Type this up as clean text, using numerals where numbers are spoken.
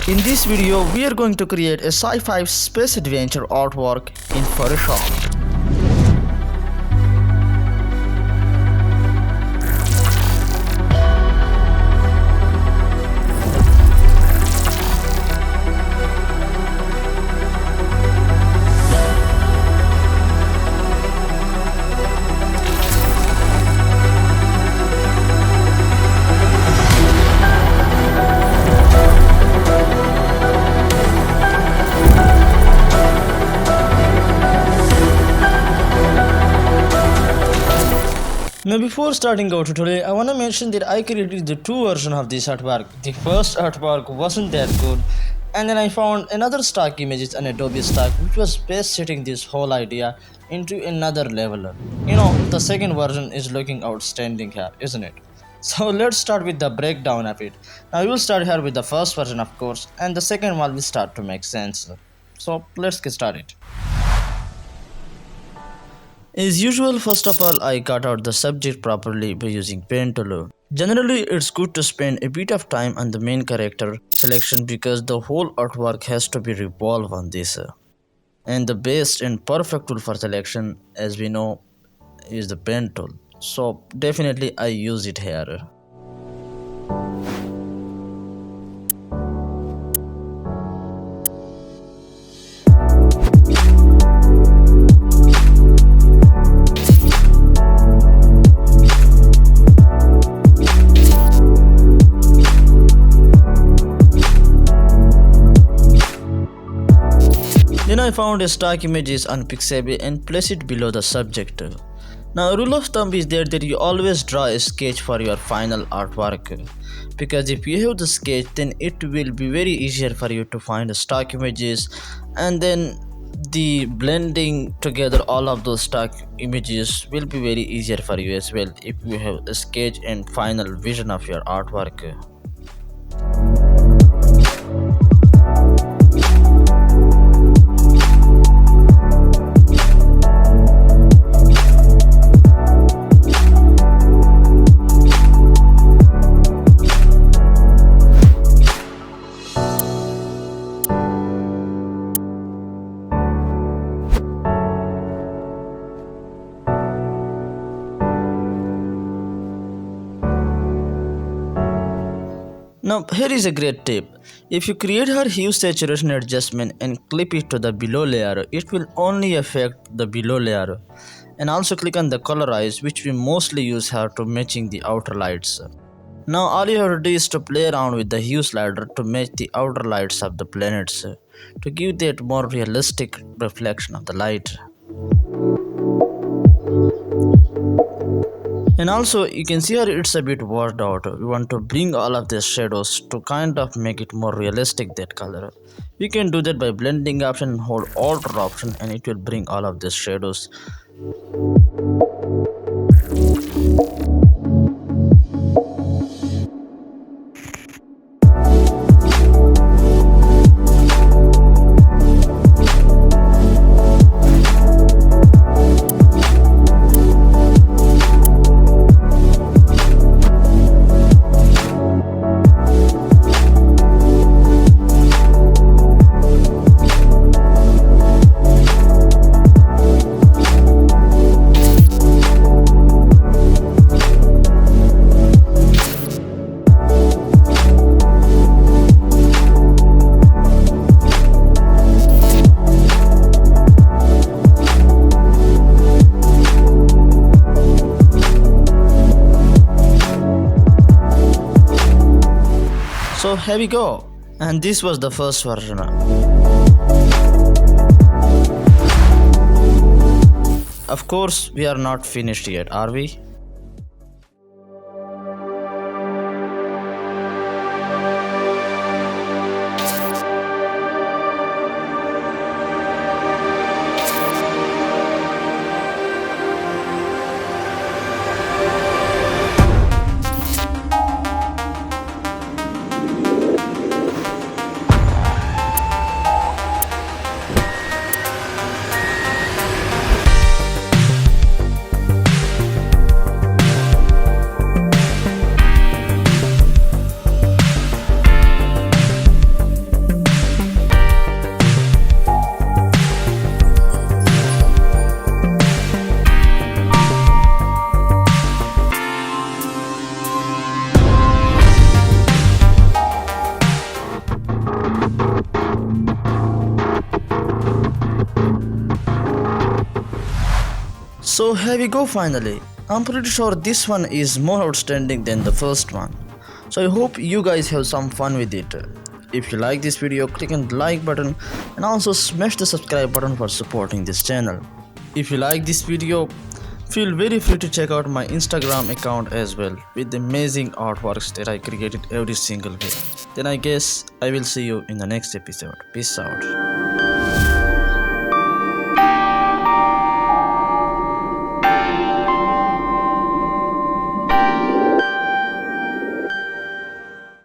In this video, we are going to create a sci-fi space adventure artwork in Photoshop. Now before starting our tutorial, I wanna mention that I created the two versions of this artwork. The first artwork wasn't that good, and then I found another stock images and Adobe stock which was best setting this whole idea into another level. The second version is looking outstanding here, isn't it? So let's start with the breakdown of it. Now we will start here with the first version of course, and the second one will start to make sense. So let's get started. As usual, first of all, I cut out the subject properly by using pen tool. Generally, it's good to spend a bit of time on the main character selection because the whole artwork has to be revolved on this. And the best and perfect tool for selection, as we know, is the pen tool. So definitely I use it here. Then I found a stock images on Pexel and place it below the subject. Now a rule of thumb is there that you always draw a sketch for your final artwork, because if you have the sketch then it will be very easier for you to find the stock images, and then the blending together all of those stock images will be very easier for you as well if you have a sketch and final vision of your artwork. Now here is a great tip. If you create her hue saturation adjustment and clip it to the below layer, it will only affect the below layer. And also click on the colorize, which we mostly use here to matching the outer lights. Now all you have to do is to play around with the hue slider to match the outer lights of the planets to give that more realistic reflection of the light. And also you can see here it's a bit washed out. We want to bring all of these shadows to kind of make it more realistic, that color. You can do that by blending option and hold Alt option, and it will bring all of these shadows. So here we go, and this was the first version. Of course, we are not finished yet, are we? So here we go finally. I'm pretty sure this one is more outstanding than the first one. So I hope you guys have some fun with it. If you like this video, click on the like button and also smash the subscribe button for supporting this channel. If you like this video, feel very free to check out my Instagram account as well with the amazing artworks that I created every single week. Then I guess I will see you in the next episode. Peace out.